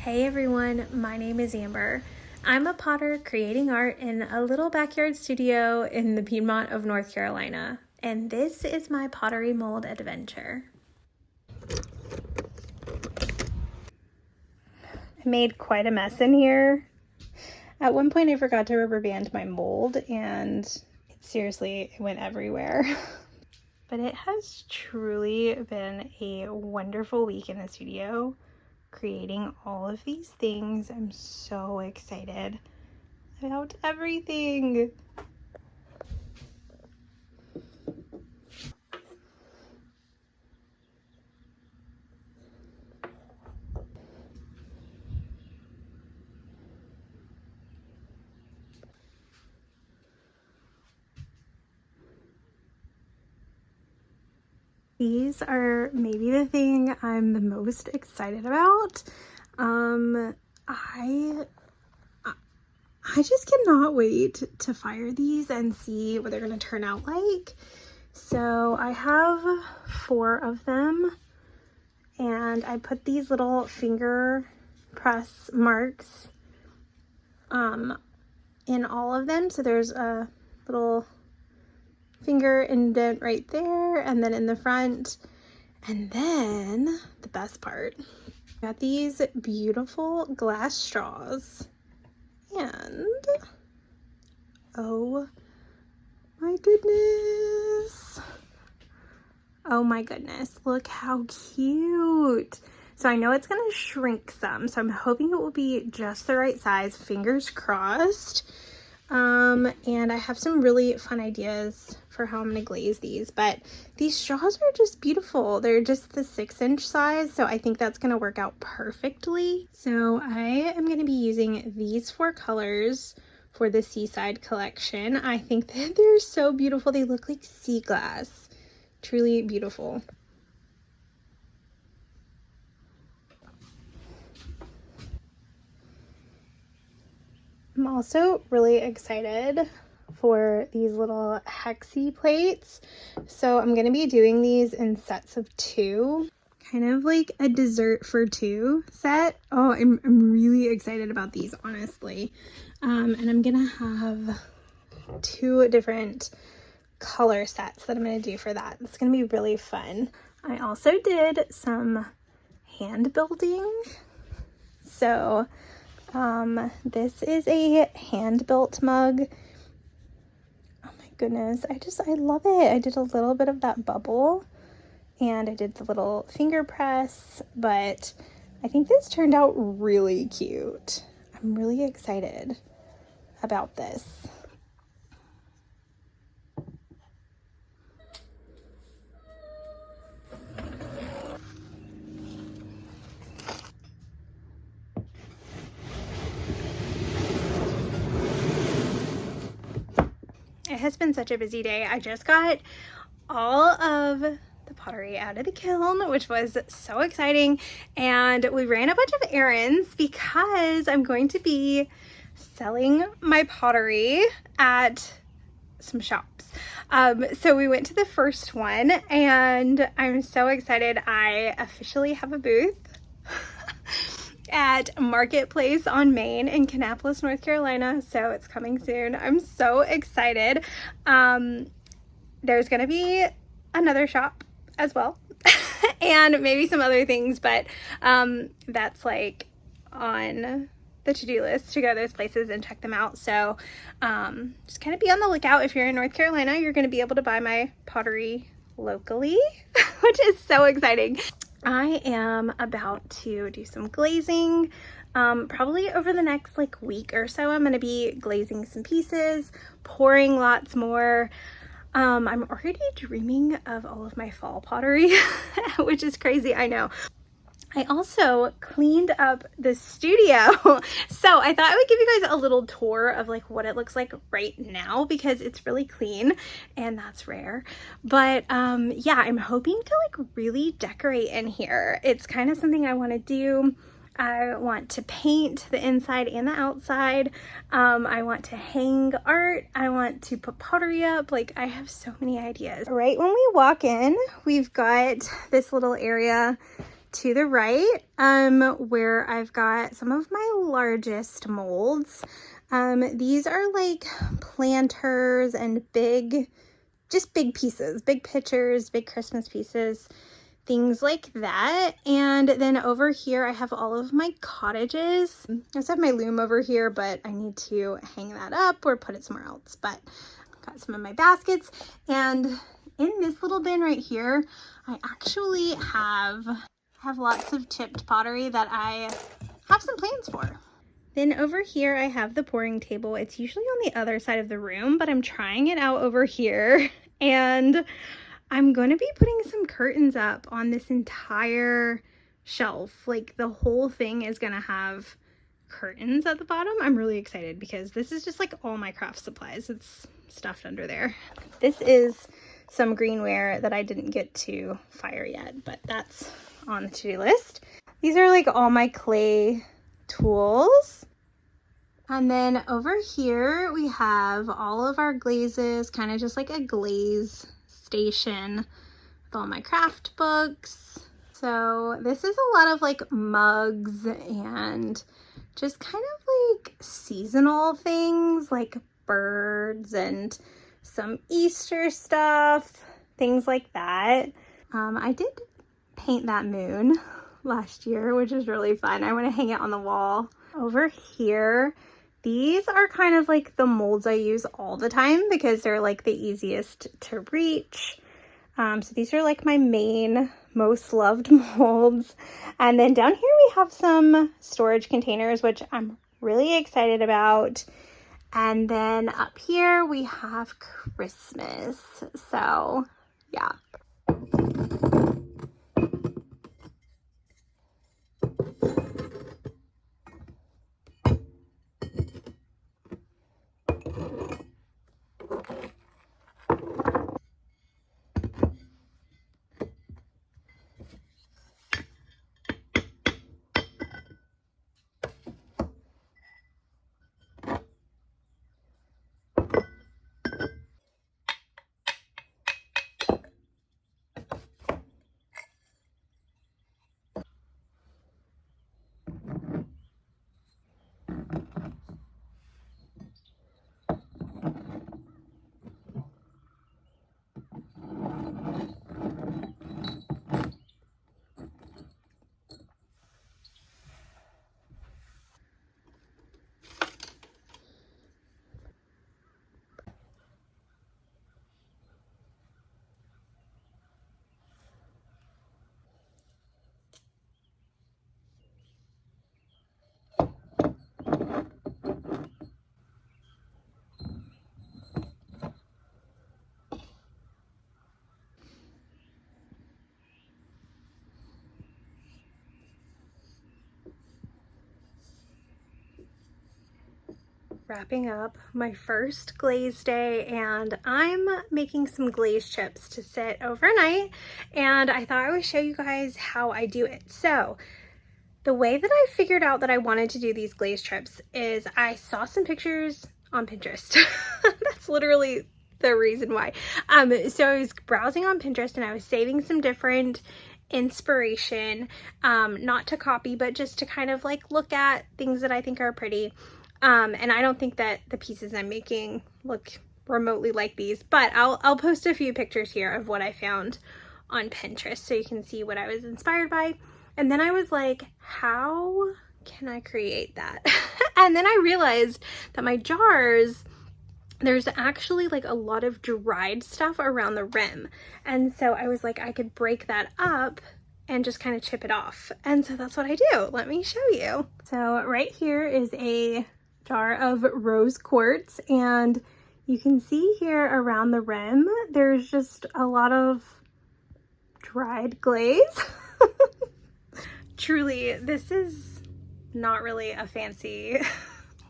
Hey everyone, my name is Amber. I'm a potter creating art in a little backyard studio in the Piedmont of North Carolina, and this is my pottery mold adventure. I made quite a mess in here. At one point I forgot to rubber band my mold and it went everywhere. But it has truly been a wonderful week in the studio, creating all of these things. I'm so excited about everything. These are maybe the thing I'm the most excited about. I just cannot wait to fire these and see what they're going to turn out like. So I have 4 of them, and I put these little finger press marks in all of them. So there's a little finger indent right there, and then in the front. And then the best part, got these beautiful glass straws, and oh my goodness, look how cute. So I know it's gonna shrink some, so I'm hoping it will be just the right size, fingers crossed. And I have some really fun ideas for how I'm gonna glaze these, but these straws are just beautiful. They're just the 6-inch size, so I think that's gonna work out perfectly. So I am gonna be using these 4 colors for the Seaside collection. I think that they're so beautiful. They look like sea glass. Truly beautiful. I'm also really excited for these little hexy plates. So I'm going to be doing these in sets of 2, kind of like a dessert for 2 set. Oh, I'm really excited about these, honestly. And I'm going to have 2 different color sets that I'm going to do for that. It's going to be really fun. I also did some hand building. So this is a hand-built mug. Oh my goodness, I love it. I did a little bit of that bubble, and I did the little finger press, but I think this turned out really cute. I'm really excited about this. It has been such a busy day. I just got all of the pottery out of the kiln, which was so exciting, and we ran a bunch of errands because I'm going to be selling my pottery at some shops. So we went to the first one, and I'm so excited. I officially have a booth at Marketplace on Main in Kannapolis, North Carolina. So it's coming soon. I'm so excited. There's gonna be another shop as well and maybe some other things, but that's like on the to-do list to go to those places and check them out. So just kind of be on the lookout. If you're in North Carolina, you're going to be able to buy my pottery locally, which is so exciting. I am about to do some glazing. Probably over the next week or so. I'm going to be glazing some pieces, pouring lots more. I'm already dreaming of all of my fall pottery, which is crazy, I know. I also cleaned up the studio. So I thought I would give you guys a little tour of what it looks like right now, because it's really clean and that's rare. But yeah, I'm hoping to really decorate in here. It's kind of something I want to do. I want to paint the inside and the outside. I want to hang art. I want to put pottery up. I have so many ideas. Right when we walk in, we've got this little area to the right, where I've got some of my largest molds. These are like planters and just big pieces, big pictures, big Christmas pieces, things like that. And then over here, I have all of my cottages. I just have my loom over here, but I need to hang that up or put it somewhere else. But I've got some of my baskets, and in this little bin right here, I actually have lots of chipped pottery that I have some plans for. Then over here, I have the pouring table. It's usually on the other side of the room, but I'm trying it out over here. And I'm going to be putting some curtains up on this entire shelf. Like the whole thing is going to have curtains at the bottom. I'm really excited because this is just like all my craft supplies. It's stuffed under there. This is some greenware that I didn't get to fire yet, but that's on the to-do list. These are like all my clay tools. And then over here we have all of our glazes, kind of just like a glaze station with all my craft books. So this is a lot of like mugs and just kind of like seasonal things like birds and some Easter stuff, things like that. I did paint that moon last year, which is really fun. I want to hang it on the wall. Over here, these are kind of like the molds I use all the time because they're like the easiest to reach. So these are like my main, most loved molds. And then down here we have some storage containers, which I'm really excited about. And then up here we have Christmas. So yeah. Wrapping up my first glaze day, and I'm making some glaze chips to sit overnight, and I thought I would show you guys how I do it. So the way that I figured out that I wanted to do these glaze chips is I saw some pictures on Pinterest. That's literally the reason why. So I was browsing on Pinterest and I was saving some different inspiration, not to copy, but just to kind of like look at things that I think are pretty. And I don't think that the pieces I'm making look remotely like these, but I'll post a few pictures here of what I found on Pinterest so you can see what I was inspired by. And then I was like, how can I create that? And then I realized that my jars, there's actually like a lot of dried stuff around the rim. And so I was like, I could break that up and just kind of chip it off. And so that's what I do. Let me show you. So right here is a jar of rose quartz, and you can see here around the rim there's just a lot of dried glaze. Truly, this is not really a fancy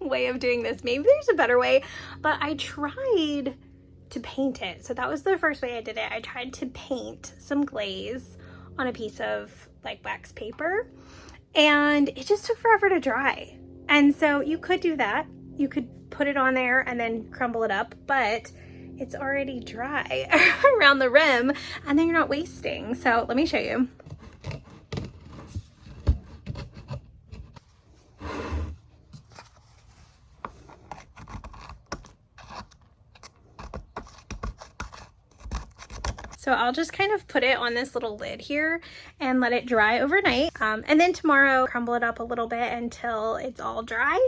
way of doing this. Maybe there's a better way, but I tried to paint it. So that was the first way I did it. I tried to paint some glaze on a piece of like wax paper, and it just took forever to dry. And so you could do that. You could put it on there and then crumble it up, but it's already dry around the rim and then you're not wasting. So let me show you. So I'll just kind of put it on this little lid here and let it dry overnight. And then tomorrow, crumble it up a little bit until it's all dry.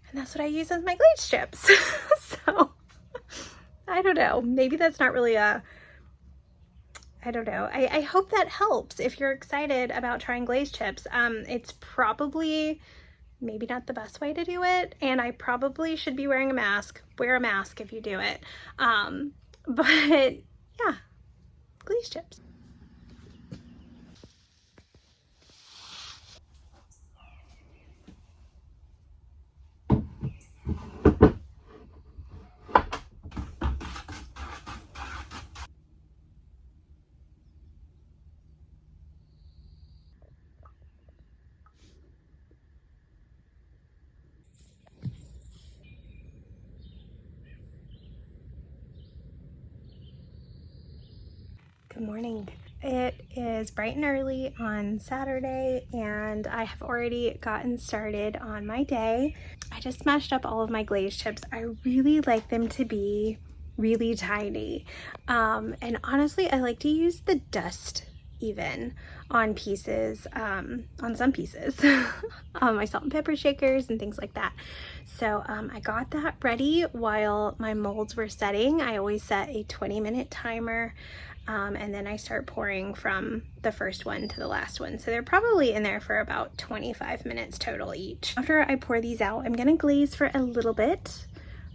And that's what I use as my glaze chips. So I don't know, maybe that's not really I don't know. I hope that helps if you're excited about trying glaze chips. It's probably maybe not the best way to do it, and I probably should be wearing a mask. Wear a mask if you do it. But yeah, glaze chips. Good morning. It is bright and early on Saturday, and I have already gotten started on my day. I just smashed up all of my glaze chips. I really like them to be really tiny. And honestly, I like to use the dust even on pieces, on some pieces, on my salt and pepper shakers and things like that. So I got that ready while my molds were setting. I always set a 20-minute timer. And then I start pouring from the first one to the last one. So they're probably in there for about 25 minutes total each. After I pour these out, I'm gonna glaze for a little bit,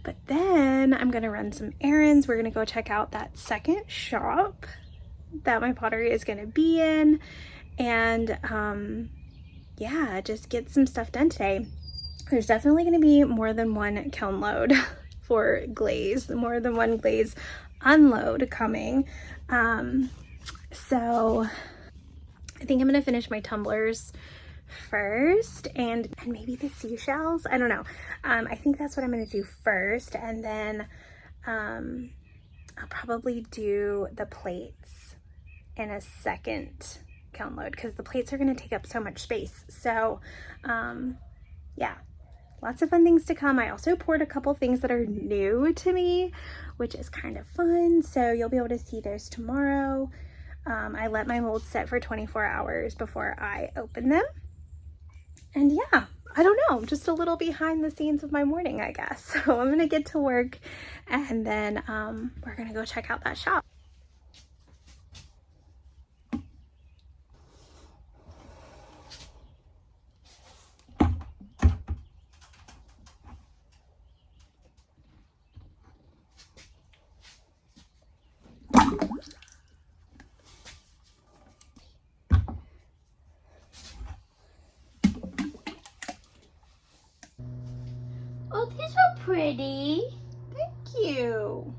but then I'm gonna run some errands. We're gonna go check out that second shop that my pottery is gonna be in. And yeah, just get some stuff done today. There's definitely gonna be more than one kiln load for glaze, more than one glaze unload coming. So I think I'm gonna finish my tumblers first and maybe the seashells. I don't know. I think that's what I'm gonna do first, and then I'll probably do the plates in a second kiln load because the plates are gonna take up so much space. So yeah, lots of fun things to come. I also poured a couple things that are new to me, which is kind of fun. So you'll be able to see those tomorrow. I let my molds set for 24 hours before I open them. And yeah, I don't know, just a little behind the scenes of my morning, I guess. So I'm gonna get to work, and then we're gonna go check out that shop. Oh, these are pretty. Thank you.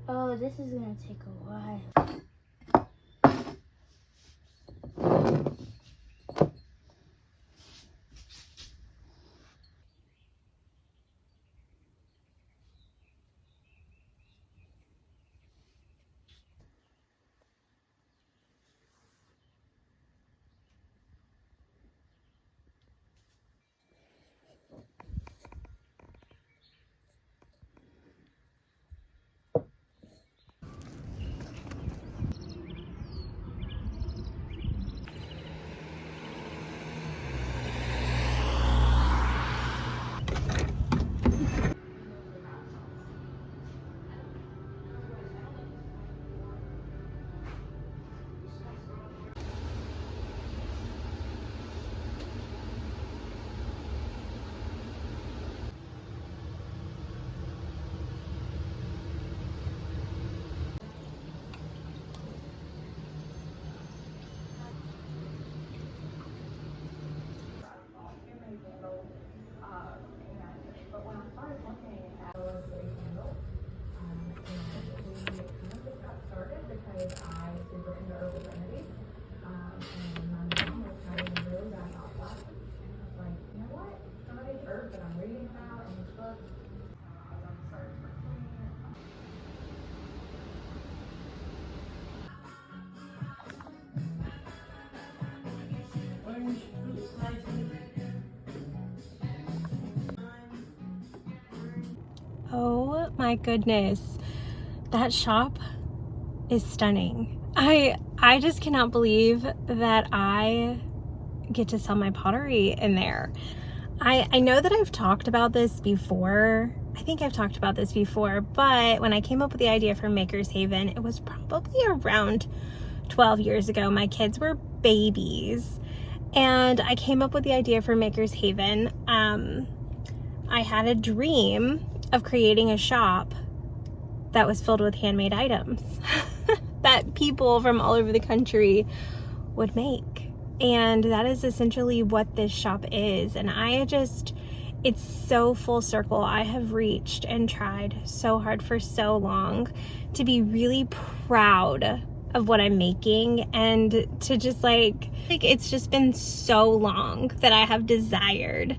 Oh, this is gonna take a while. Oh my goodness, that shop is stunning. I just cannot believe that I get to sell my pottery in there. I know that I've talked about this before. I think I've talked about this before, but when I came up with the idea for Maker's Haven, it was probably around 12 years ago. My kids were babies, and I came up with the idea for Maker's Haven. I had a dream of creating a shop that was filled with handmade items that people from all over the country would make. And that is essentially what this shop is. And it's so full circle. I have reached and tried so hard for so long to be really proud of what I'm making, and to just like it's just been so long that I have desired,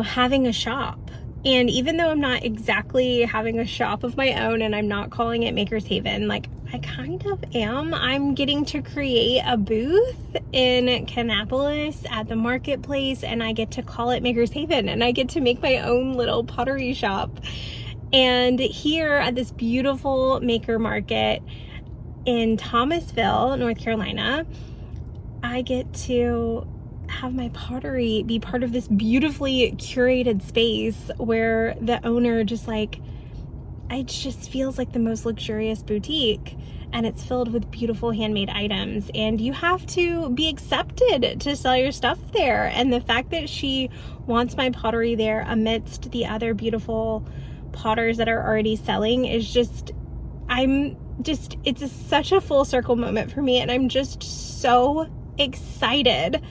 having a shop. And even though I'm not exactly having a shop of my own and I'm not calling it Maker's Haven, like I kind of am. I'm getting to create a booth in Kannapolis at the marketplace, and I get to call it Maker's Haven, and I get to make my own little pottery shop. And here at this beautiful maker market in Thomasville, North Carolina, I get to have my pottery be part of this beautifully curated space where the owner it just feels like the most luxurious boutique, and it's filled with beautiful handmade items, and you have to be accepted to sell your stuff there. And the fact that she wants my pottery there amidst the other beautiful potters that are already selling is it's such a full circle moment for me, and I'm just so excited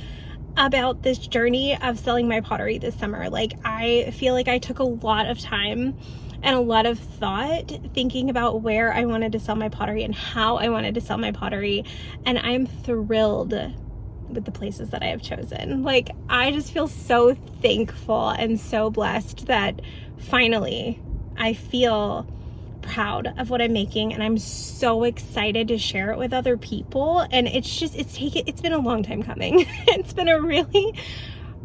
about this journey of selling my pottery this summer. Like, I feel like I took a lot of time and a lot of thought thinking about where I wanted to sell my pottery and how I wanted to sell my pottery, and I'm thrilled with the places that I have chosen. Like, I just feel so thankful and so blessed that finally I feel proud of what I'm making, and I'm so excited to share it with other people. And it's been a long time coming. It's been a really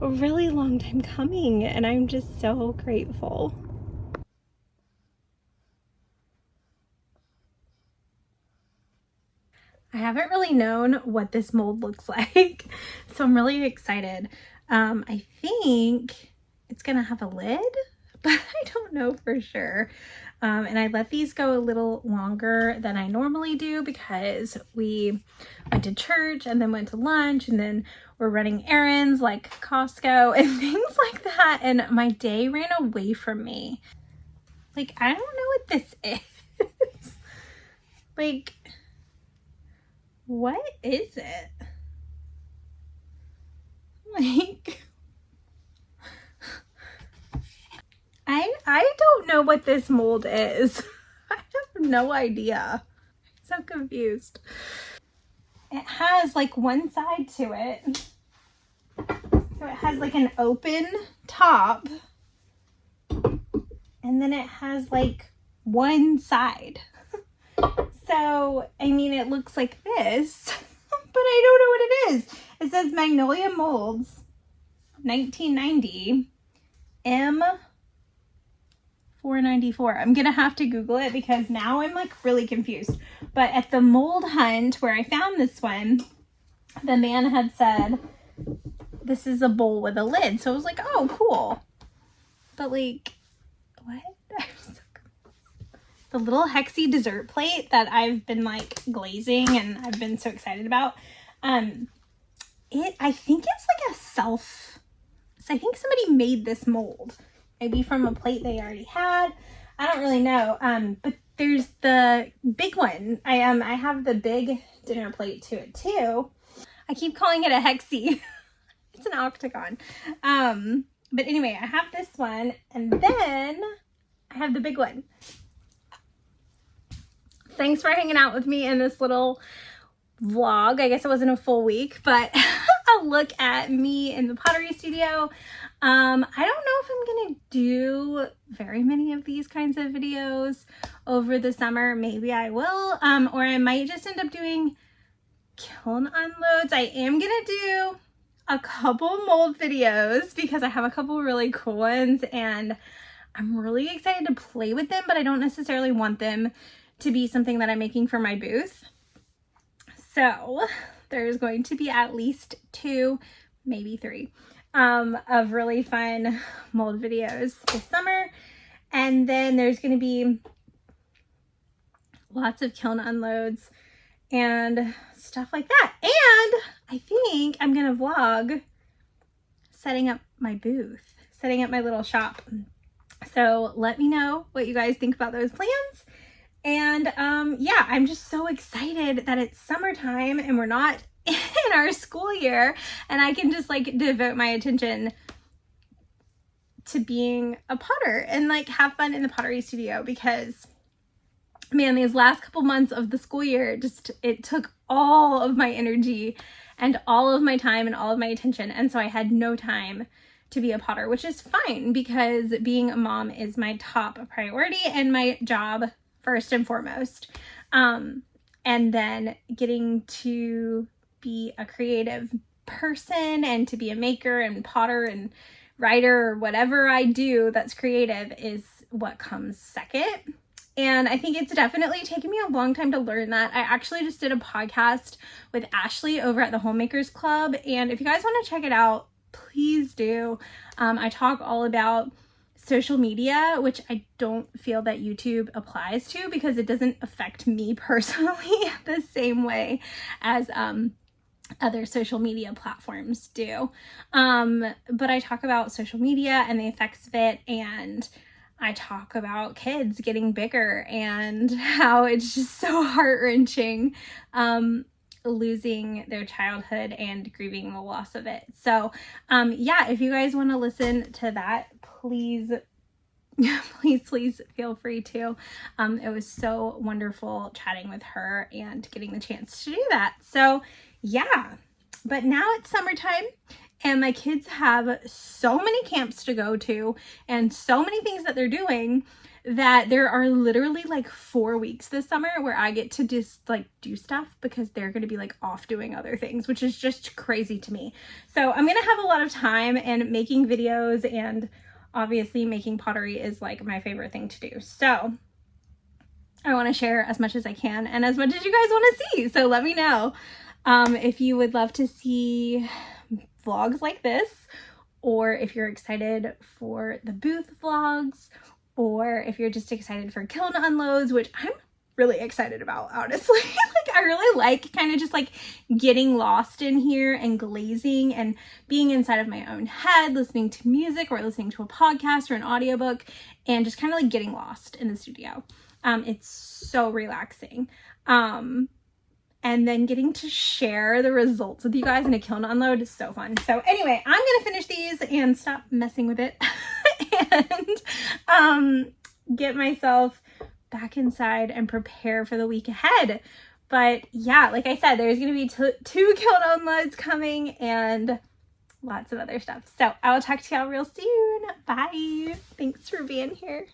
long time coming, and I'm just so grateful. I haven't really known what this mold looks like, so I'm really excited. I think it's gonna have a lid, but I don't know for sure. And I let these go a little longer than I normally do because we went to church and then went to lunch, and then we're running errands like Costco and things like that, and my day ran away from me. Like, I don't know what this is. Like, what is it? Like, I don't know what this mold is. I have no idea. I'm so confused. It has like one side to it. So it has like an open top, and then it has like one side. So, I mean, it looks like this, but I don't know what it is. It says Magnolia Molds, 1990, M494. I'm gonna have to Google it because now I'm like really confused. But at the mold hunt where I found this one, the man had said, this is a bowl with a lid. So I was like, oh, cool. But like, what? I'm so the little hexy dessert plate that I've been like glazing and I've been so excited about. I think it's like I think somebody made this mold, maybe from a plate they already had. I don't really know. But there's the big one. I have the big dinner plate to it too. I keep calling it a hexie. It's an octagon. But anyway, I have this one, and then I have the big one. Thanks for hanging out with me in this little vlog. I guess it wasn't a full week, but a look at me in the pottery studio. I don't know if I'm gonna do very many of these kinds of videos over the summer. Maybe I will, or I might just end up doing kiln unloads. I am gonna do a couple mold videos because I have a couple really cool ones, and I'm really excited to play with them, but I don't necessarily want them to be something that I'm making for my booth. So there's going to be at least 2, maybe 3, of really fun mold videos this summer. And then there's going to be lots of kiln unloads and stuff like that. And I think I'm going to vlog setting up my booth, setting up my little shop. So let me know what you guys think about those plans. And yeah, I'm just so excited that it's summertime and we're not in our school year, and I can just like devote my attention to being a potter and like have fun in the pottery studio, because man, these last couple months of the school year, it took all of my energy and all of my time and all of my attention. And so I had no time to be a potter, which is fine because being a mom is my top priority and my job first and foremost. And then getting to be a creative person and to be a maker and potter and writer or whatever I do that's creative is what comes second. And I think it's definitely taken me a long time to learn that. I actually just did a podcast with Ashley over at the Homemakers Club. And if you guys want to check it out, please do. I talk all about social media, which I don't feel that YouTube applies to because it doesn't affect me personally the same way as other social media platforms do. But I talk about social media and the effects of it, and I talk about kids getting bigger and how it's just so heart-wrenching losing their childhood and grieving the loss of it. So yeah, if you guys want to listen to that, please feel free to. It was so wonderful chatting with her and getting the chance to do that. So yeah, but now it's summertime and my kids have so many camps to go to and so many things that they're doing that there are literally like 4 weeks this summer where I get to just like do stuff because they're going to be like off doing other things, which is just crazy to me. So I'm going to have a lot of time, and making videos and obviously making pottery is like my favorite thing to do. So I want to share as much as I can and as much as you guys want to see. So let me know if you would love to see vlogs like this, or if you're excited for the booth vlogs, or if you're just excited for kiln unloads, which I'm really excited about, honestly. Like I really like kind of just like getting lost in here and glazing and being inside of my own head, listening to music or listening to a podcast or an audiobook, and just kind of like getting lost in the studio. It's so relaxing. And then getting to share the results with you guys in a kiln unload is so fun. So anyway, I'm going to finish these and stop messing with it and get myself back inside and prepare for the week ahead. But yeah, like I said, there's going to be 2 kiln unloads coming and lots of other stuff. So I will talk to y'all real soon. Bye. Thanks for being here.